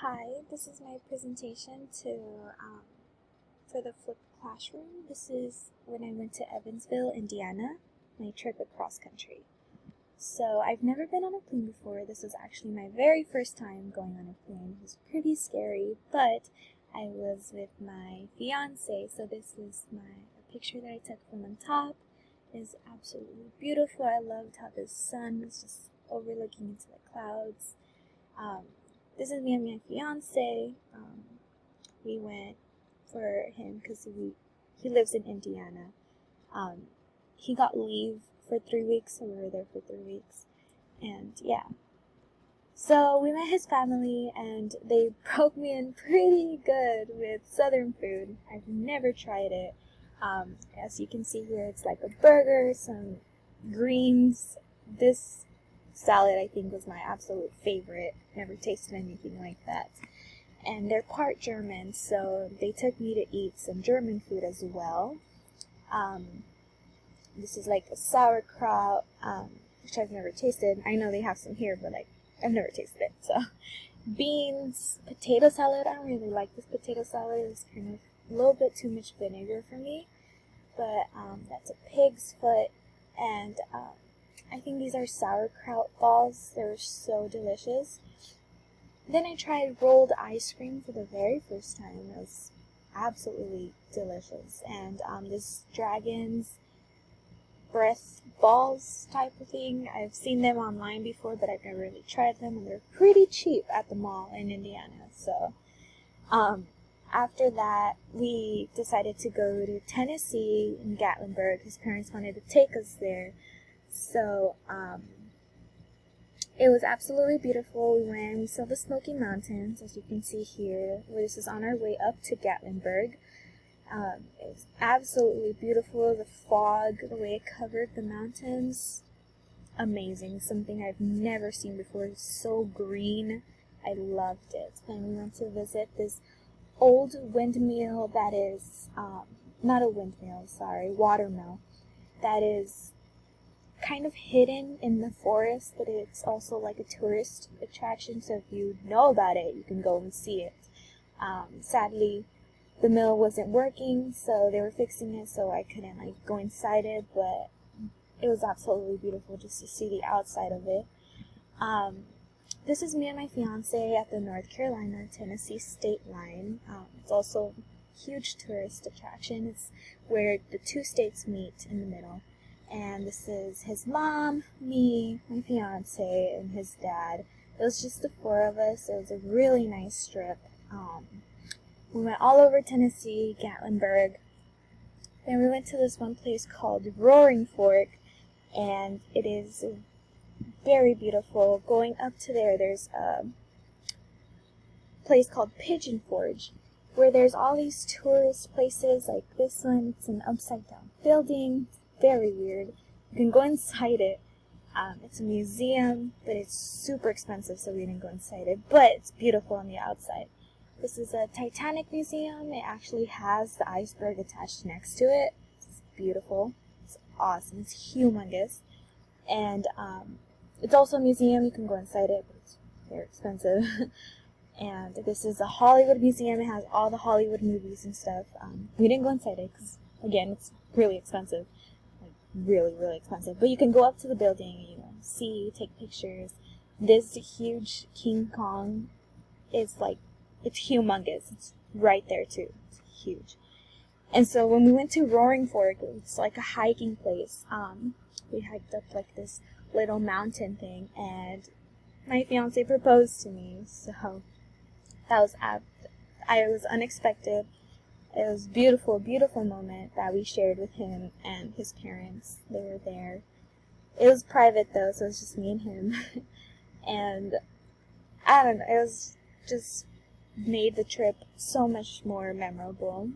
Hi, this is my presentation for the flipped classroom. This is when I went to Evansville, Indiana, my trip across country. So I've never been on a plane before. This was actually my very first time going on a plane. It was pretty scary, but I was with my fiance, so this is a picture that I took from on top. It is absolutely beautiful. I loved how the sun was just overlooking into the clouds. This is me and my fiance. We went for him because he lives in Indiana. He got leave for 3 weeks, so we were there for 3 weeks. And yeah. So we met his family, and they broke me in pretty good with Southern food. I've never tried it. As you can see here, it's like a burger, some greens. This salad, I think, was my absolute favorite. Never tasted anything like that. And they're part German, so they took me to eat some German food as well. This is like a sauerkraut, which I've never tasted. I know they have some here, but I've never tasted it. So, beans, potato salad. I don't really like this potato salad. It's kind of a little bit too much vinegar for me. But that's a pig's foot, and I think these are sauerkraut balls. They were so delicious. Then I tried rolled ice cream for the very first time. It was absolutely delicious. And this dragon's breath balls type of thing. I've seen them online before, but I've never really tried them. And they're pretty cheap at the mall in Indiana. So after that, we decided to go to Tennessee in Gatlinburg. His parents wanted to take us there. So, it was absolutely beautiful. We went and we saw the Smoky Mountains, as you can see here. This is on our way up to Gatlinburg. It was absolutely beautiful. The fog, the way it covered the mountains, amazing. Something I've never seen before. It's so green. I loved it. And we went to visit this old windmill that is, not a windmill, sorry, watermill, that is kind of hidden in the forest, but it's also like a tourist attraction, so if you know about it, you can go and see it. Sadly, the mill wasn't working, so they were fixing it, so I couldn't go inside it, but it was absolutely beautiful just to see the outside of it. This is me and my fiance at the North Carolina-Tennessee state line. It's also a huge tourist attraction. It's where the two states meet in the middle. And this is his mom, me, my fiance, and his dad. It was just the four of us. It was a really nice trip. We went all over Tennessee, Gatlinburg. Then we went to this one place called Roaring Fork, and it is very beautiful. Going up to there, there's a place called Pigeon Forge, where there's all these tourist places, like this one. It's an upside-down building. Very weird. You can go inside it. It's a museum, but it's super expensive, so we didn't go inside it. But it's beautiful on the outside. This is a Titanic Museum. It actually has the iceberg attached next to it. It's beautiful. It's awesome. It's humongous. And it's also a museum. You can go inside it, but it's very expensive. And this is a Hollywood museum. It has all the Hollywood movies and stuff. We didn't go inside it because, again, it's really expensive. Really, really expensive. But you can go up to the building and, see, take pictures. This huge King Kong is it's humongous. It's right there too. It's huge. And so when we went to Roaring Fork, it's like a hiking place. We hiked up this little mountain thing, and my fiance proposed to me. So that was it was unexpected. It was a beautiful, beautiful moment that we shared with him and his parents. They were there. It was private though, so it was just me and him. And I don't know, it was just made the trip so much more memorable.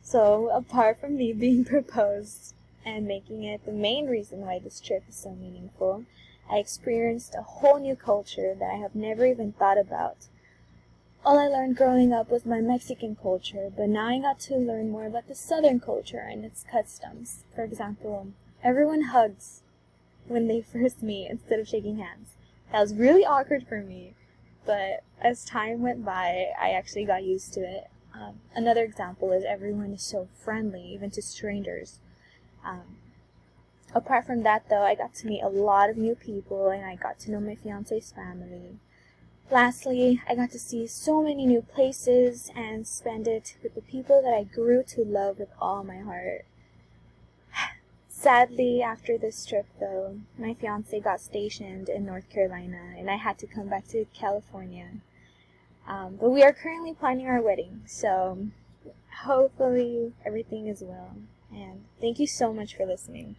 So apart from me being proposed and making it the main reason why this trip is so meaningful, I experienced a whole new culture that I have never even thought about. All I learned growing up was my Mexican culture, but now I got to learn more about the Southern culture and its customs. For example, everyone hugs when they first meet instead of shaking hands. That was really awkward for me, but as time went by, I actually got used to it. Another example is everyone is so friendly, even to strangers. Apart from that, though, I got to meet a lot of new people, and I got to know my fiance's family. Lastly, I got to see so many new places and spend it with the people that I grew to love with all my heart. Sadly, after this trip, though, my fiance got stationed in North Carolina, and I had to come back to California. But we are currently planning our wedding, so hopefully everything is well. And thank you so much for listening.